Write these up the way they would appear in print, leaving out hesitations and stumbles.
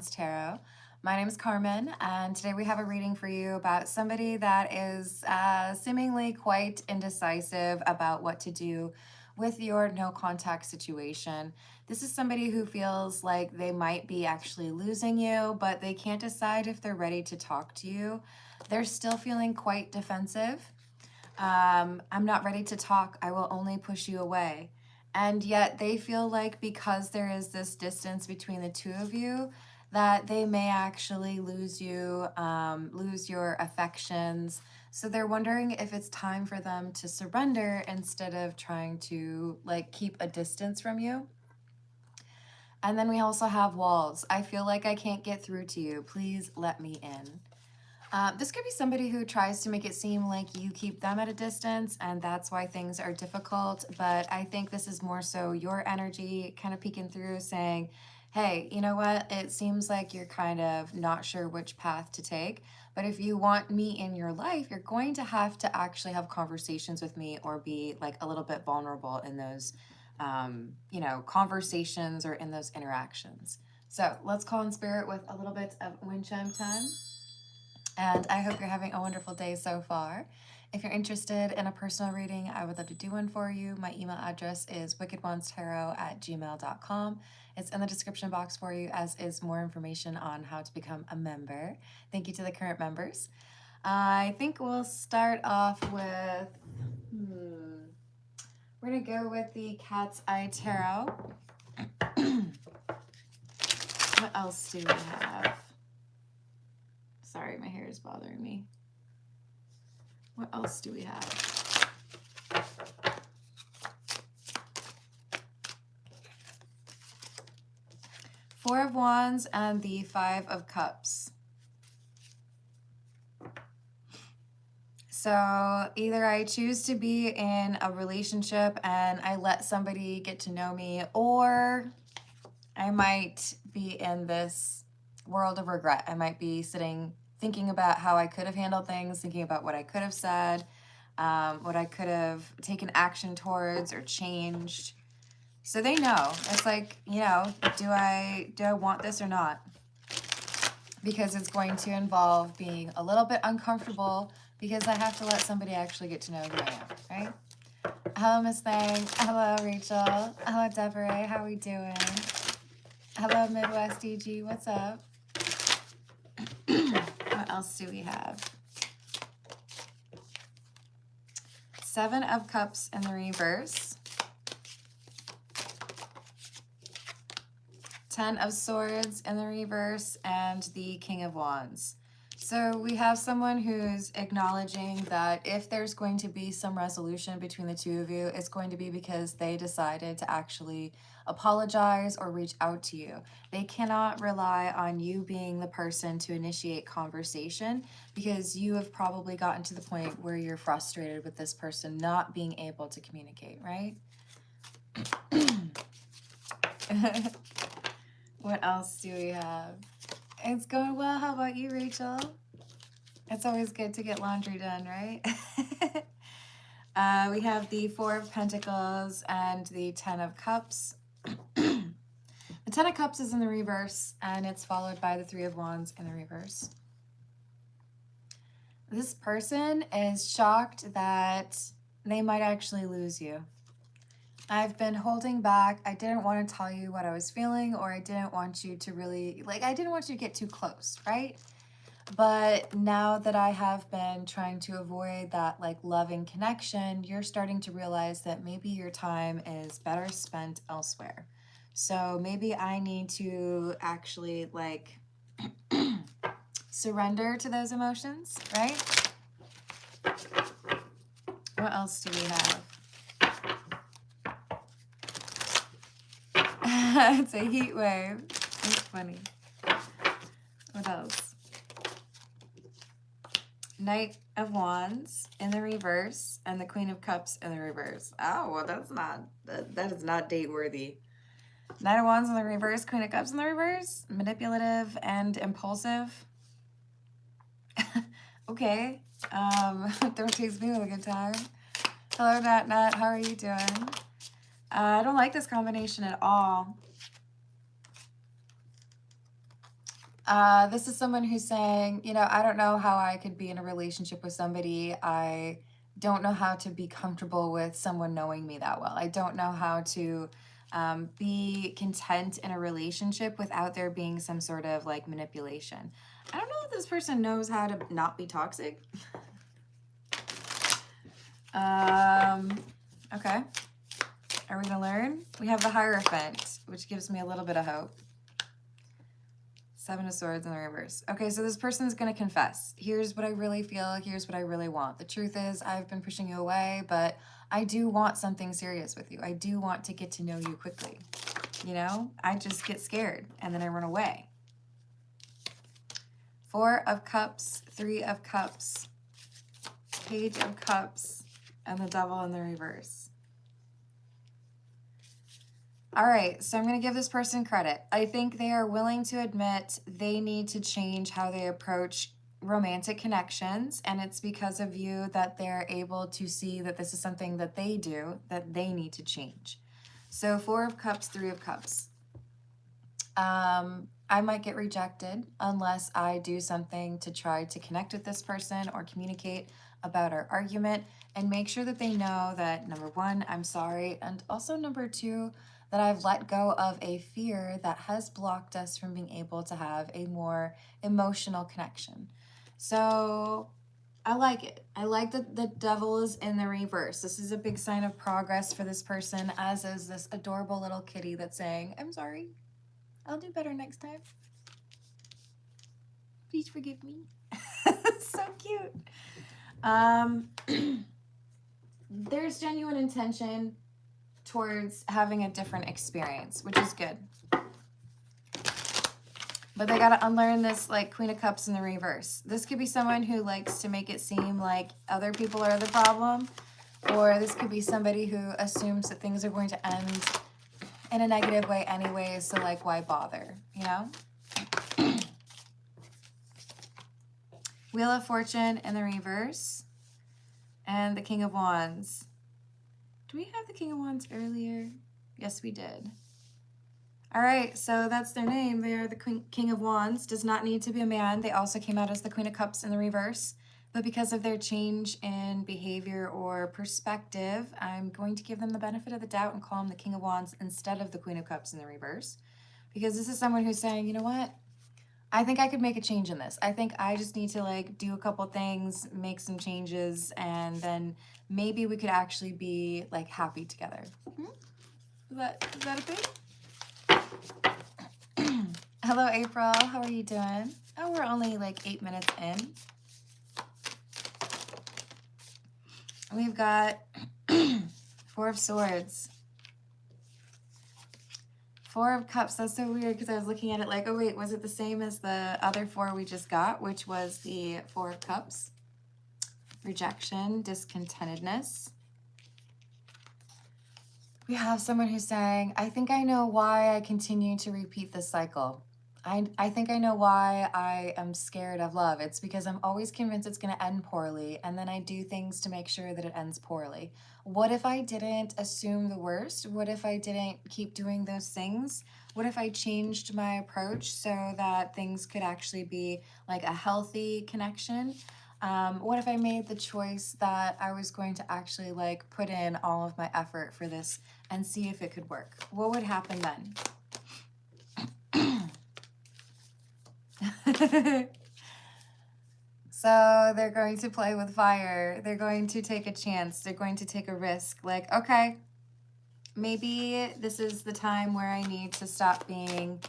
Ones Tarot. My name is Carmen, and today we have a reading for you about somebody that is seemingly quite indecisive about what to do with your no contact situation. This is somebody who feels like they might be actually losing you, but they can't decide if they're ready to talk to you. They're still feeling quite defensive. I'm not ready to talk. I will only push you away. And yet they feel like because there is this distance between the two of you, that they may actually lose you, lose your affections. So they're wondering if it's time for them to surrender instead of trying to like keep a distance from you. And then we also have walls. I feel like I can't get through to you. Please let me in. This could be somebody who tries to make it seem like you keep them at a distance and that's why things are difficult. But I think this is more so your energy kind of peeking through saying, hey, you know what? It seems like you're kind of not sure which path to take. But if you want me in your life, you're going to have actually have conversations with me or be like a little bit vulnerable in those, conversations or in those interactions. So let's call in spirit with a little bit of wind chime time. And I hope you're having a wonderful day so far. If you're interested in a personal reading, I would love to do one for you. My email address is wickedonestarot@gmail.com. It's in the description box for you, as is more information on how to become a member. Thank you to the current members. I think we'll start off with, we're going to go with the Cat's Eye Tarot. What else do we have? Sorry, my hair is bothering me. What else do we have? Four of Wands and the Five of Cups. So either I choose to be in a relationship and I let somebody get to know me, or I might be in this world of regret. I might be sitting thinking about how I could have handled things, thinking about what I could have said, what I could have taken action towards or changed. So they know. It's like, do I want this or not? Because it's going to involve being a little bit uncomfortable because I have to let somebody actually get to know who I am, right? Hello, Miss Thang. Hello, Rachel. Hello, Deborah. How are we doing? Hello, Midwest DG. What's up? What else do we have? Seven of Cups in the reverse. 10 of Swords in the reverse, and the King of Wands. So we have someone who's acknowledging that if there's going to be some resolution between the two of you, it's going to be because they decided to actually apologize or reach out to you. They cannot rely on you being the person to initiate conversation because you have probably gotten to the point where you're frustrated with this person not being able to communicate, right? What else do we have? It's going well. How about you, Rachel? It's always good to get laundry done, right? We have the Four of Pentacles and the 10 of Cups. The 10 of Cups is in the reverse, and it's followed by the 3 of Wands in the reverse. This person is shocked that they might actually lose you. I've been holding back. I didn't want to tell you what I was feeling, or I didn't want you to really, I didn't want you to get too close, right? But now that I have been trying to avoid that loving connection, you're starting to realize that maybe your time is better spent elsewhere. So maybe I need to actually surrender to those emotions, right? What else do we have? It's a heat wave. It's funny. What else? Knight of Wands in the reverse and the Queen of Cups in the reverse. Oh, well, that is not date worthy. Knight of Wands in the reverse, Queen of Cups in the reverse, manipulative and impulsive. Okay. Don't chase me with a good time. Hello, Nat. How are you doing? I don't like this combination at all. This is someone who's saying, you know, I don't know how I could be in a relationship with somebody. I don't know how to be comfortable with someone knowing me that well. I don't know how to be content in a relationship without there being some sort of like manipulation. I don't know if this person knows how to not be toxic. Okay. Are we gonna learn? We have the Hierophant, which gives me a little bit of hope. Seven of Swords in the reverse. Okay, so this person's gonna confess. Here's what I really feel, here's what I really want. The truth is, I've been pushing you away, but I do want something serious with you. I do want to get to know you quickly. You know, I just get scared and then I run away. Four of Cups, Three of Cups, Page of Cups, and the Devil in the reverse. All right, so I'm going to give this person credit. I think they are willing to admit they need to change how they approach romantic connections, and it's because of you that they're able to see that this is something that they do, that they need to change. So Four of Cups, Three of Cups. I might get rejected unless I do something to try to connect with this person or communicate about our argument and make sure that they know that, number one, I'm sorry, and also number two, that I've let go of a fear that has blocked us from being able to have a more emotional connection. So I like it. I like that the Devil is in the reverse. This is a big sign of progress for this person, as is this adorable little kitty that's saying, I'm sorry. I'll do better next time. Please forgive me. So cute. There's genuine intention towards having a different experience, which is good. But they gotta unlearn this like Queen of Cups in the reverse. This could be someone who likes to make it seem like other people are the problem, or this could be somebody who assumes that things are going to end in a negative way anyway, so like why bother, you know? Wheel of Fortune in the reverse, and the King of Wands. Do we have the King of Wands earlier? Yes, we did. All right, so that's their name. They are the King of Wands. Does not need to be a man. They also came out as the Queen of Cups in the reverse. But because of their change in behavior or perspective, I'm going to give them the benefit of the doubt and call them the King of Wands instead of the Queen of Cups in the reverse. Because this is someone who's saying, you know what? I think I could make a change in this. I think I just need to like do a couple things, make some changes, and then maybe we could actually be like happy together. Is that a thing? Hello, April. How are you doing? Oh, we're only like 8 minutes in. We've got Four of Swords. Four of Cups. That's so weird because I was looking at it like, oh wait, was it the same as the other four we just got, which was the Four of Cups? Rejection, discontentedness. We have someone who's saying, I think I know why I continue to repeat this cycle. I think I know why I am scared of love. It's because I'm always convinced it's going to end poorly, and then I do things to make sure that it ends poorly. What if I didn't assume the worst? What if I didn't keep doing those things? What if I changed my approach so that things could actually be like a healthy connection? What if I made the choice that I was going to actually like put in all of my effort for this and see if it could work? What would happen then? So they're going to play with fire. They're going to take a chance. They're going to take a risk. Like, okay, maybe this is the time where I need to stop being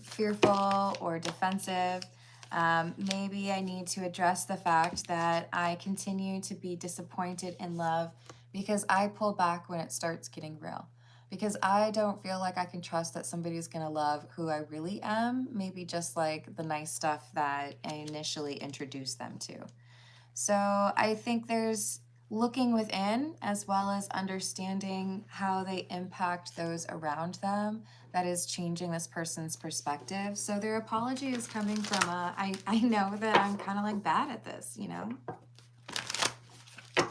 fearful or defensive. Maybe I need to address the fact that I continue to be disappointed in love because I pull back when it starts getting real. Because I don't feel like I can trust that somebody's going to love who I really am, maybe just like the nice stuff that I initially introduced them to. So I think there's looking within as well as understanding how they impact those around them that is changing this person's perspective. So their apology is coming from I know that I'm kind of like bad at this, you know?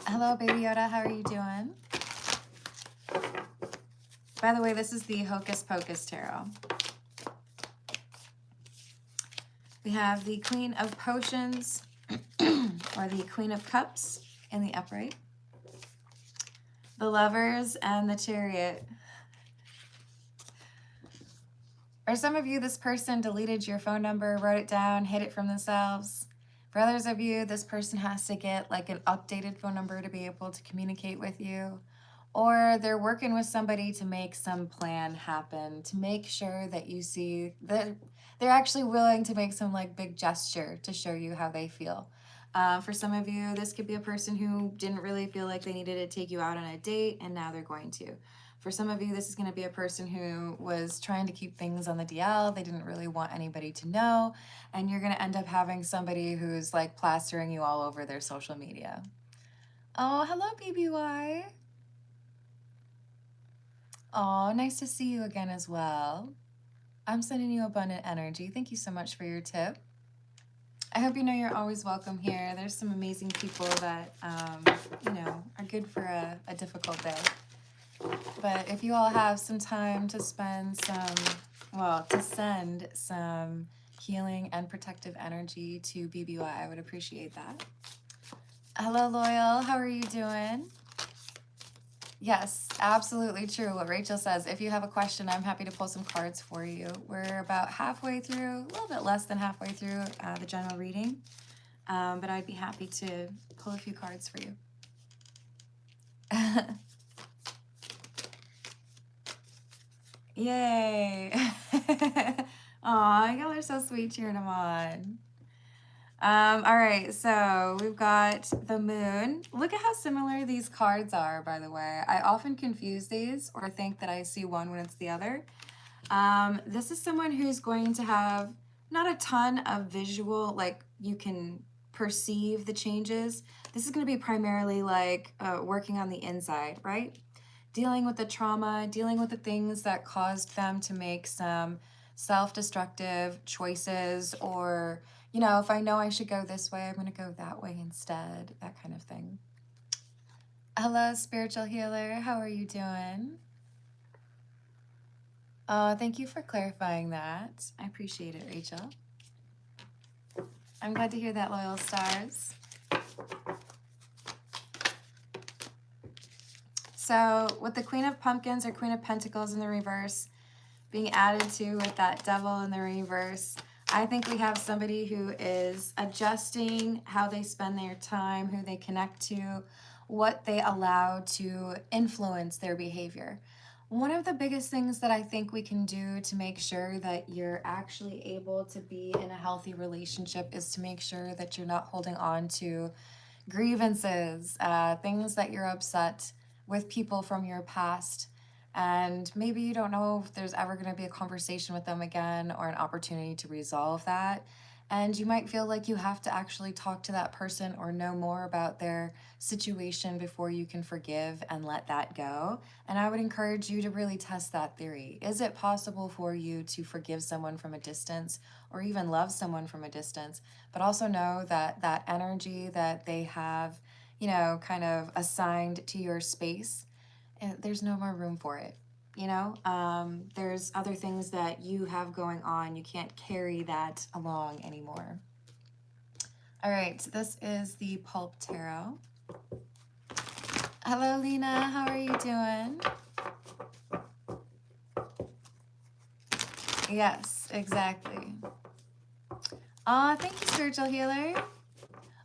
Hello, Baby Yoda. How are you doing? By the way, this is the Hocus Pocus Tarot. We have the Queen of Potions or the Queen of Cups in the upright. The Lovers and the Chariot. For some of you, this person deleted your phone number, wrote it down, hid it from themselves. For others of you, this person has to get like an updated phone number to be able to communicate with you. Or they're working with somebody to make some plan happen, to make sure that you see that they're actually willing to make some like big gesture to show you how they feel. For some of you, this could be a person who didn't really feel like they needed to take you out on a date, and now they're going to. For some of you, this is going to be a person who was trying to keep things on the DL. They didn't really want anybody to know, and you're going to end up having somebody who's like plastering you all over their social media. Oh, hello, BBY. Oh, nice to see you again as well. I'm sending you abundant energy. Thank you so much for your tip. I hope you know you're always welcome here. There's some amazing people that, you know, are good for a difficult day. But if you all have some time to spend some, well, to send some healing and protective energy to BBY, I would appreciate that. Hello, Loyal. How are you doing? Yes, absolutely true what Rachel says. If you have a question, I'm happy to pull some cards for you. We're about halfway through, a little bit less than halfway through the general reading, but I'd be happy to pull a few cards for you. Yay! Aw, y'all are so sweet cheering them on. All right, so we've got the moon. Look at how similar these cards are, by the way. I often confuse these or think that I see one when it's the other. This is someone who's going to have not a ton of visual, like you can perceive the changes. This is going to be primarily like working on the inside, right? Dealing with the trauma, dealing with the things that caused them to make some self-destructive choices, or, you know, if I know I should go this way, I'm going to go that way instead, that kind of thing. Hello, spiritual healer. How are you doing? Thank you for clarifying that. I appreciate it, Rachel. I'm glad to hear that, loyal stars. So with the Queen of Pumpkins or Queen of Pentacles in the reverse being added to with that Devil in the reverse, I think we have somebody who is adjusting how they spend their time, who they connect to, what they allow to influence their behavior. One of the biggest things that I think we can do to make sure that you're actually able to be in a healthy relationship is to make sure that you're not holding on to grievances, things that you're upset with people from your past, and maybe you don't know if there's ever going to be a conversation with them again or an opportunity to resolve that. And you might feel like you have to actually talk to that person or know more about their situation before you can forgive and let that go. And I would encourage you to really test that theory. Is it possible for you to forgive someone from a distance or even love someone from a distance, but also know that that energy that they have, you know, kind of assigned to your space, there's no more room for it. You know, there's other things that you have going on. You can't carry that along anymore. All right, so this is the Pulp Tarot. Hello, Lena. How are you doing? Yes, exactly. Thank you, spiritual healer.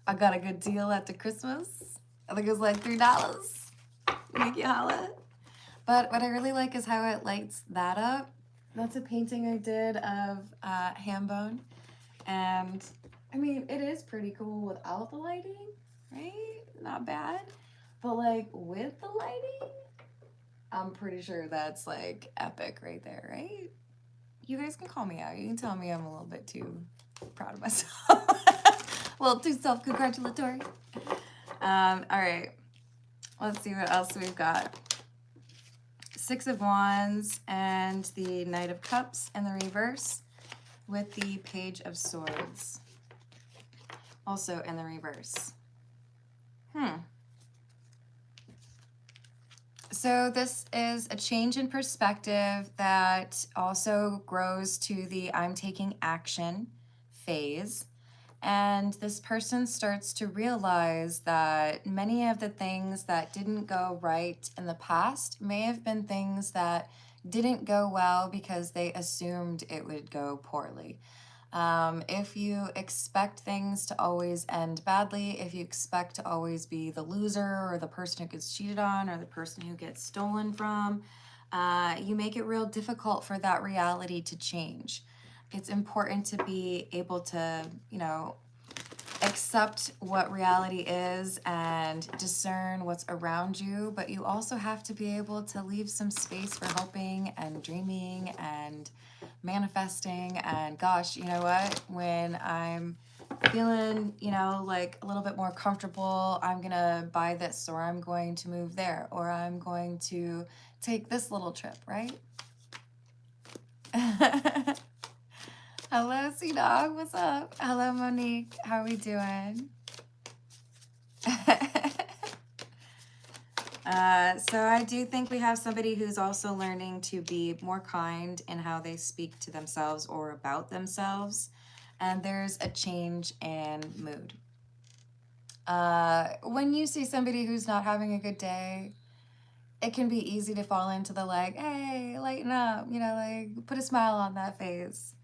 I got a good deal after Christmas. I think it was like $3. Make you holla. But what I really like is how it lights that up. That's a painting I did of Hambone. And I mean, it is pretty cool without the lighting, right? Not bad. But like with the lighting, I'm pretty sure that's like epic right there, right? You guys can call me out. You can tell me I'm a little bit too proud of myself. A little too self-congratulatory. All right. Let's see what else we've got. Six of Wands and the Knight of Cups in the reverse with the Page of Swords also in the reverse. So this is a change in perspective that also grows to the I'm taking action phase. And this person starts to realize that many of the things that didn't go right in the past may have been things that didn't go well because they assumed it would go poorly. If you expect things to always end badly, if you expect to always be the loser or the person who gets cheated on or the person who gets stolen from, you make it real difficult for that reality to change. It's important to be able to, accept what reality is and discern what's around you, but you also have to be able to leave some space for hoping and dreaming and manifesting. And gosh, you know what? When I'm feeling, like a little bit more comfortable, I'm gonna buy this, or I'm going to move there, or I'm going to take this little trip, right? Hello, Sea Dog. What's up? Hello, Monique. How are we doing? So I do think we have somebody who's also learning to be more kind in how they speak to themselves or about themselves. And there's a change in mood. When you see somebody who's not having a good day, it can be easy to fall into the like, hey, lighten up, like put a smile on that face.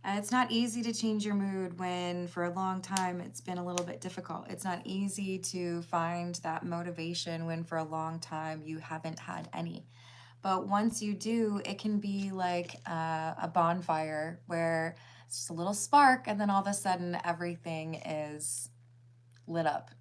It's not easy to change your mood when for a long time it's been a little bit difficult. It's not easy to find that motivation when for a long time you haven't had any. But once you do, it can be like a bonfire where it's just a little spark and then all of a sudden everything is lit up,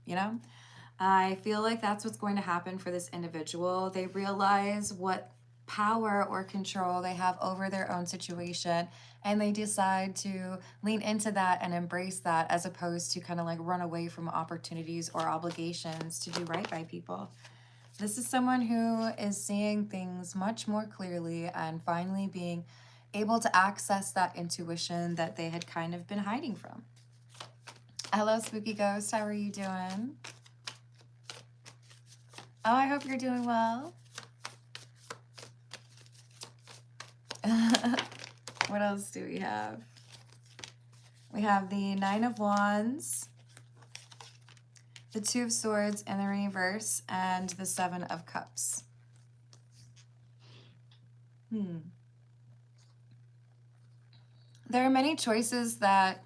I feel like that's what's going to happen for this individual. They realize what power or control they have over their own situation, and they decide to lean into that and embrace that, as opposed to kind of like run away from opportunities or obligations to do right by people. This is someone who is seeing things much more clearly and finally being able to access that intuition that they had kind of been hiding from. Hello, Spooky Ghost. How are you doing? Oh, I hope you're doing well. What else do we have? We have the Nine of Wands, the Two of Swords in the reverse, and the Seven of Cups. There are many choices that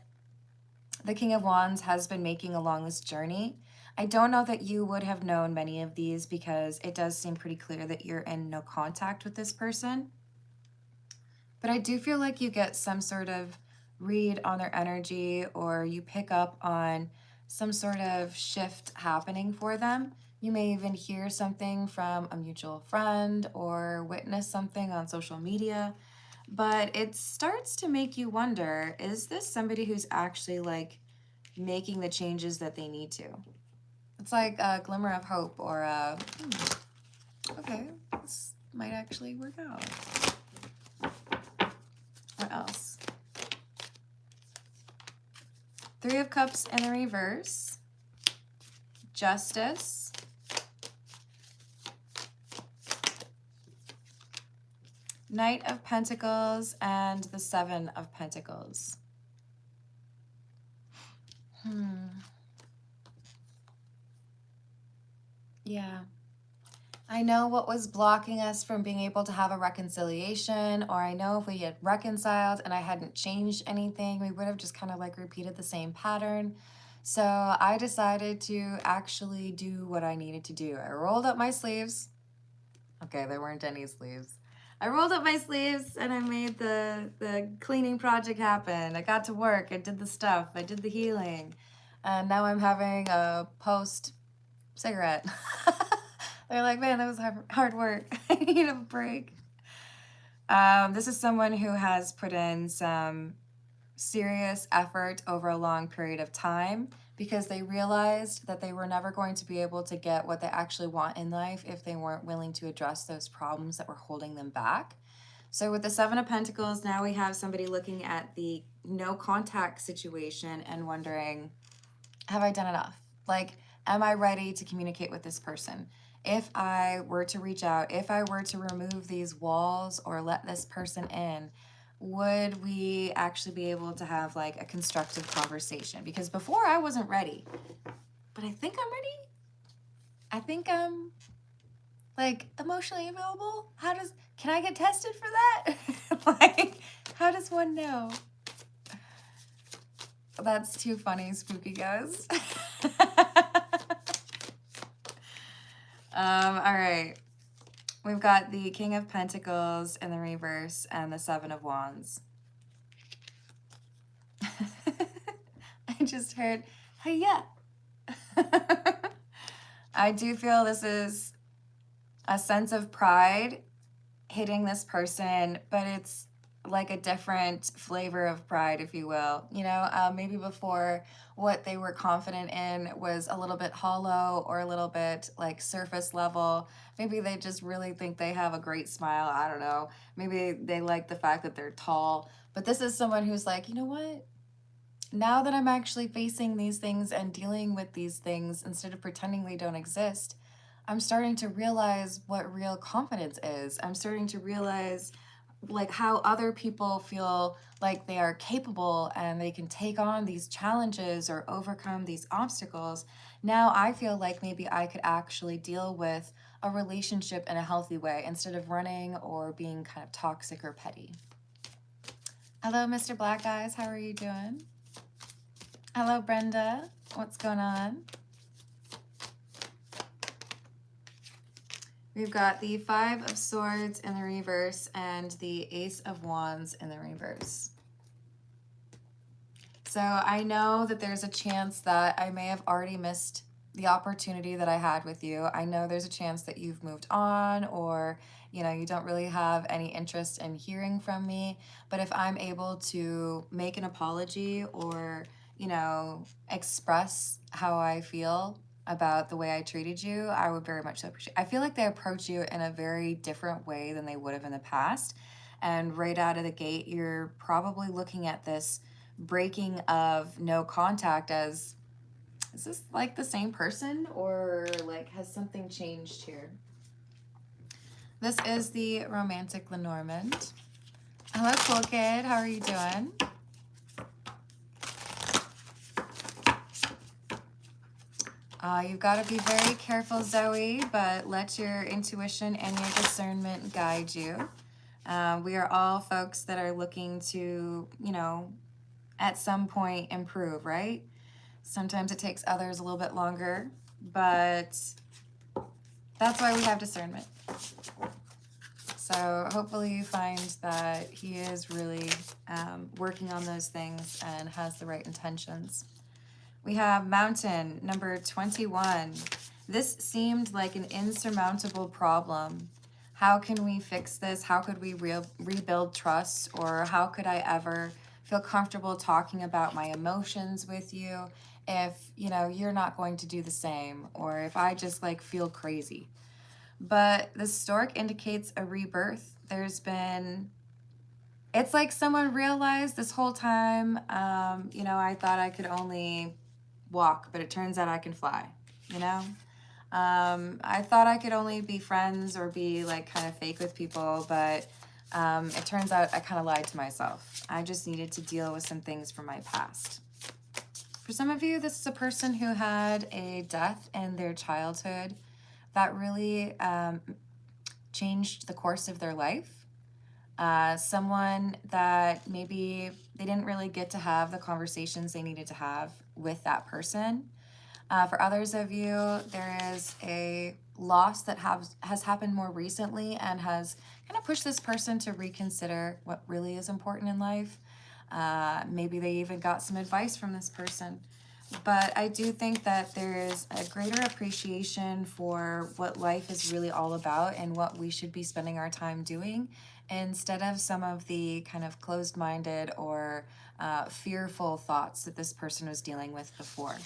the King of Wands has been making along this journey. I don't know that you would have known many of these because it does seem pretty clear that you're in no contact with this person. But I do feel like you get some sort of read on their energy, or you pick up on some sort of shift happening for them. You may even hear something from a mutual friend or witness something on social media. But it starts to make you wonder, is this somebody who's actually like making the changes that they need to? It's like a glimmer of hope, or a, okay, this might actually work out. What else? Three of Cups in the reverse, Justice, Knight of Pentacles, and the Seven of Pentacles. Yeah. I know what was blocking us from being able to have a reconciliation, or I know if we had reconciled and I hadn't changed anything, we would have just kind of like repeated the same pattern. So I decided to actually do what I needed to do. I rolled up my sleeves. Okay, there weren't any sleeves. I rolled up my sleeves and I made the cleaning project happen. I got to work, I did the stuff, I did the healing. And now I'm having a post-cigarette. They're like, man, that was hard work. I need a break. This is someone who has put in some serious effort over a long period of time because they realized that they were never going to be able to get what they actually want in life if they weren't willing to address those problems that were holding them back. So with the Seven of Pentacles, now we have somebody looking at the no contact situation and wondering, have I done enough? Like, am I ready to communicate with this person? If I were to reach out, if I were to remove these walls or let this person in, would we actually be able to have like a constructive conversation? Because before I wasn't ready, but I think I'm ready. I think I'm like emotionally available. Can I get tested for that? Like, how does one know? That's too funny, Spooky Ghost. All right. We've got the King of Pentacles in the reverse and the Seven of Wands. I just heard, hiya. I do feel this is a sense of pride hitting this person, but it's like a different flavor of pride, if you will. You know, maybe before what they were confident in was a little bit hollow or a little bit like surface level. Maybe they just really think they have a great smile. I don't know. Maybe they like the fact that they're tall. But this is someone who's like, you know what? Now that I'm actually facing these things and dealing with these things instead of pretending they don't exist, I'm starting to realize what real confidence is. I'm starting to realize like how other people feel like they are capable and they can take on these challenges or overcome these obstacles. Now I feel like maybe I could actually deal with a relationship in a healthy way instead of running or being kind of toxic or petty. Hello, Mr. Black Eyes. How are you doing? Hello, Brenda. What's going on? We've got the Five of Swords in the reverse and the Ace of Wands in the reverse. So I know that there's a chance that I may have already missed the opportunity that I had with you. I know there's a chance that you've moved on, or you know, you don't really have any interest in hearing from me. But if I'm able to make an apology or, you know, express how I feel about the way I treated you, I would very much so appreciate. I feel like they approach you in a very different way than they would have in the past. And right out of the gate, you're probably looking at this breaking of no contact as, is this like the same person, or like has something changed here? This is the romantic Lenormand. Hello, cool kid. How are you doing? You've got to be very careful, Zoe, but let your intuition and your discernment guide you. We are all folks that are looking to, you know, at some point improve, right? Sometimes it takes others a little bit longer, but that's why we have discernment. So hopefully you find that he is really working on those things and has the right intentions. We have Mountain, number 21. This seemed like an insurmountable problem. How can we fix this? How could we rebuild trust? Or how could I ever feel comfortable talking about my emotions with you if, you know, you're not going to do the same, or if I just like feel crazy? But the stork indicates a rebirth. There's been, it's like someone realized this whole time, you know, I thought I could only walk, but it turns out I can fly, you know? I thought I could only be friends or be like kind of fake with people, but it turns out I kind of lied to myself. I just needed to deal with some things from my past. For some of you, this is a person who had a death in their childhood that really changed the course of their life. Someone that maybe they didn't really get to have the conversations they needed to have with that person. For others of you, there is a loss that has happened more recently and has kind of pushed this person to reconsider what really is important in life. Maybe they even got some advice from this person. But I do think that there is a greater appreciation for what life is really all about and what we should be spending our time doing, instead of some of the kind of closed-minded or fearful thoughts that this person was dealing with before.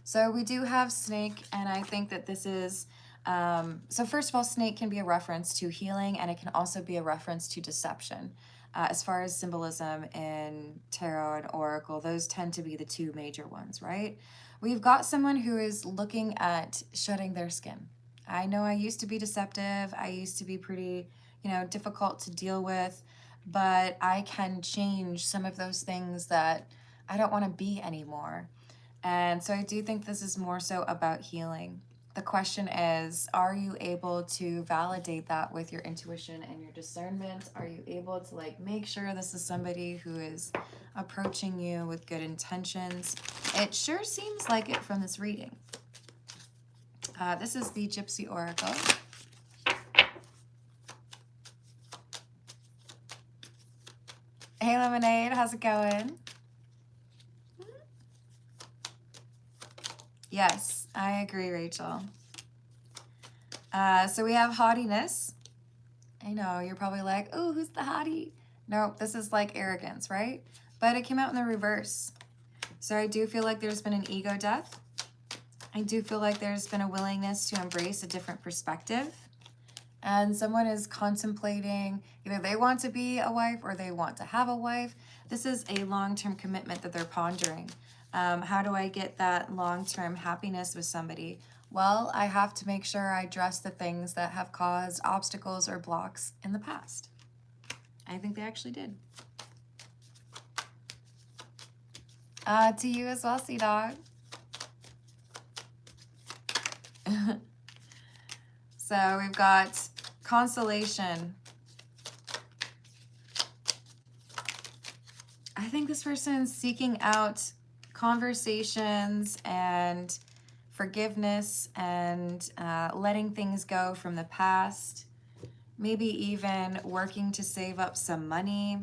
So we do have snake, and I think that this is, so first of all, snake can be a reference to healing, and it can also be a reference to deception. As far as symbolism in tarot and oracle, those tend to be the two major ones, right? We've got someone who is looking at shedding their skin. I know I used to be deceptive. I used to be pretty, you know, difficult to deal with. but I can change some of those things that I don't want to be anymore. And so I do think this is more so about healing. The question is, are you able to validate that with your intuition and your discernment? Are you able to like make sure this is somebody who is approaching you with good intentions? It sure seems like it from this reading. This is the Gypsy Oracle. Hey Lemonade, how's it going? Yes, I agree, Rachel. So we have haughtiness. I know, you're probably like, oh, who's the hottie? No, this is like arrogance, right? But it came out in the reverse. So I do feel like there's been an ego death. I do feel like there's been a willingness to embrace a different perspective. And someone is contemplating, either they want to be a wife or they want to have a wife. This is a long-term commitment that they're pondering. How do I get that long-term happiness with somebody? Well, I have to make sure I address the things that have caused obstacles or blocks in the past. I think they actually did. To you as well, Sea Dog. So we've got consolation. I think this person's seeking out conversations and forgiveness and letting things go from the past. Maybe even working to save up some money.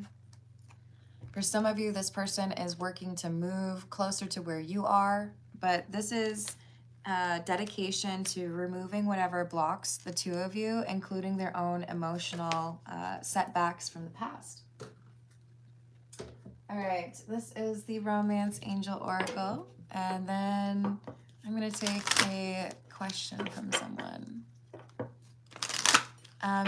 For some of you, this person is working to move closer to where you are, but this is dedication to removing whatever blocks the two of you, including their own emotional setbacks from the past. All right, this is the Romance Angel Oracle, and then I'm going to take a question from someone.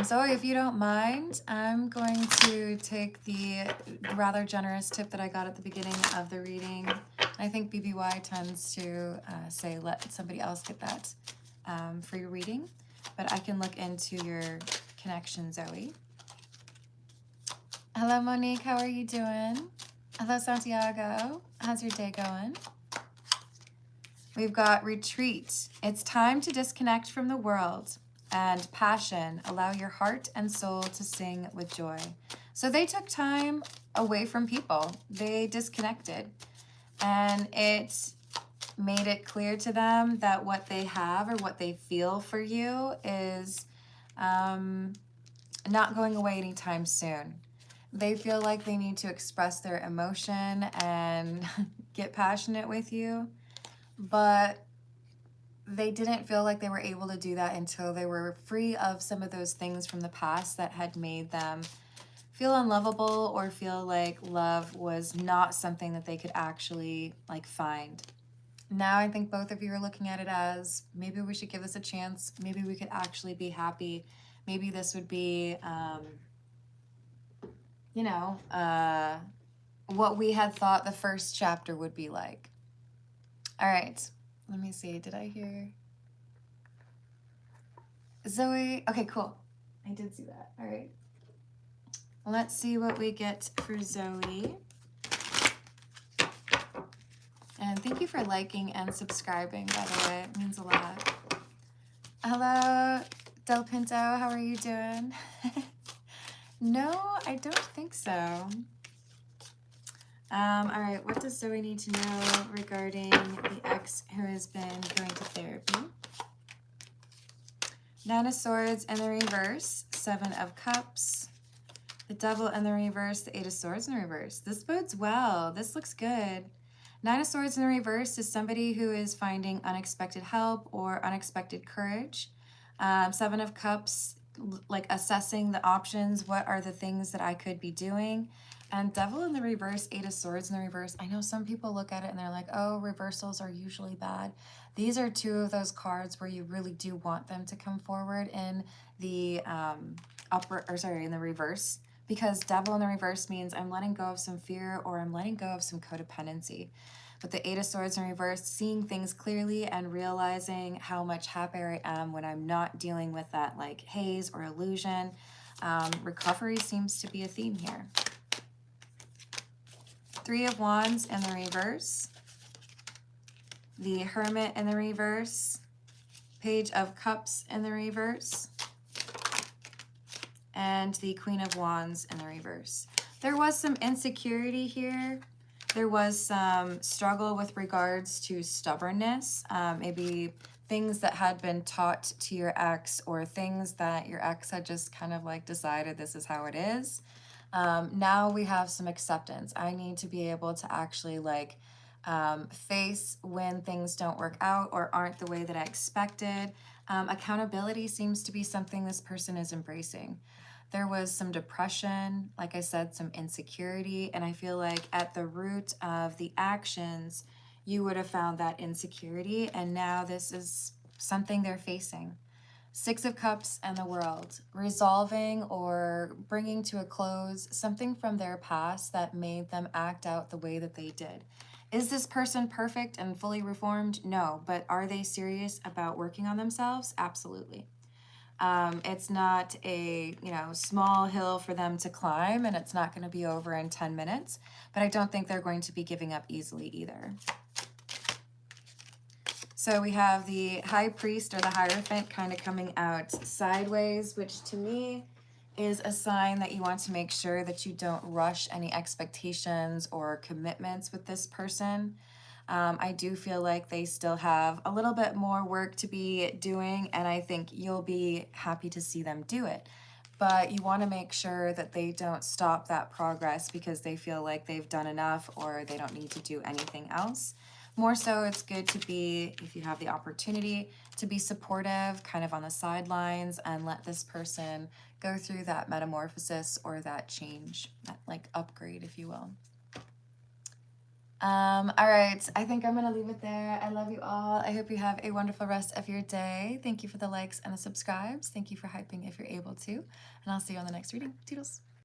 So if you don't mind, I'm going to take the rather generous tip that I got at the beginning of the reading. I think BBY tends to say let somebody else get that for your reading, but I can look into your connection, Zoe. Hello, Monique. How are you doing? Hello, Santiago. How's your day going? We've got retreat. It's time to disconnect from the world. And passion, allow your heart and soul to sing with joy. So they took time away from people. They disconnected. And it made it clear to them that what they have or what they feel for you is not going away anytime soon. They feel like they need to express their emotion and get passionate with you, but they didn't feel like they were able to do that until they were free of some of those things from the past that had made them feel unlovable or feel like love was not something that they could actually like find. Now I think both of you are looking at it as maybe we should give this a chance. Maybe we could actually be happy. Maybe this would be, what we had thought the first chapter would be like. All right. Let me see. Did I hear Zoe? Okay, cool. I did see that. All right. Let's see what we get for Zoe. And thank you for liking and subscribing, by the way. It means a lot. Hello, Del Pinto. How are you doing? No, I don't think so. All right, what does Zoe need to know regarding the ex who has been going to therapy? Nine of Swords in the reverse, Seven of Cups, the Devil in the reverse, the Eight of Swords in the reverse. This bodes well. This looks good. Nine of Swords in the reverse is somebody who is finding unexpected help or unexpected courage. Seven of Cups, like assessing the options. What are the things that I could be doing? And Devil in the reverse, Eight of Swords in the reverse. I know some people look at it and they're like, oh, reversals are usually bad. These are two of those cards where you really do want them to come forward in the in the reverse. Because Devil in the reverse means I'm letting go of some fear or I'm letting go of some codependency. But the Eight of Swords in reverse, seeing things clearly and realizing how much happier I am when I'm not dealing with that like haze or illusion. Recovery seems to be a theme here. Three of Wands in the reverse. The Hermit in the reverse. Page of Cups in the reverse. And the Queen of Wands in the reverse. There was some insecurity here. There was some struggle with regards to stubbornness. Maybe things that had been taught to your ex, or things that your ex had just kind of like decided this is how it is. Now we have some acceptance. I need to be able to actually like face when things don't work out or aren't the way that I expected. Accountability seems to be something this person is embracing. There was some depression, like I said, some insecurity, and I feel like at the root of the actions, you would have found that insecurity, and now this is something they're facing. Six of Cups and the World, resolving or bringing to a close something from their past that made them act out the way that they did. Is this person perfect and fully reformed? No, but are they serious about working on themselves? Absolutely. It's not a, small hill for them to climb, and it's not going to be over in 10 minutes, but I don't think they're going to be giving up easily either. So we have the High Priest or the Hierophant kind of coming out sideways, which to me is a sign that you want to make sure that you don't rush any expectations or commitments with this person. I do feel like they still have a little bit more work to be doing, and I think you'll be happy to see them do it. But you want to make sure that they don't stop that progress because they feel like they've done enough or they don't need to do anything else. More so, it's good to be, if you have the opportunity, to be supportive, kind of on the sidelines, and let this person go through that metamorphosis or that change, that like upgrade, if you will. All right, I think I'm going to leave it there. I love you all. I hope you have a wonderful rest of your day. Thank you for the likes and the subscribes. Thank you for hyping if you're able to. And I'll see you on the next reading. Toodles.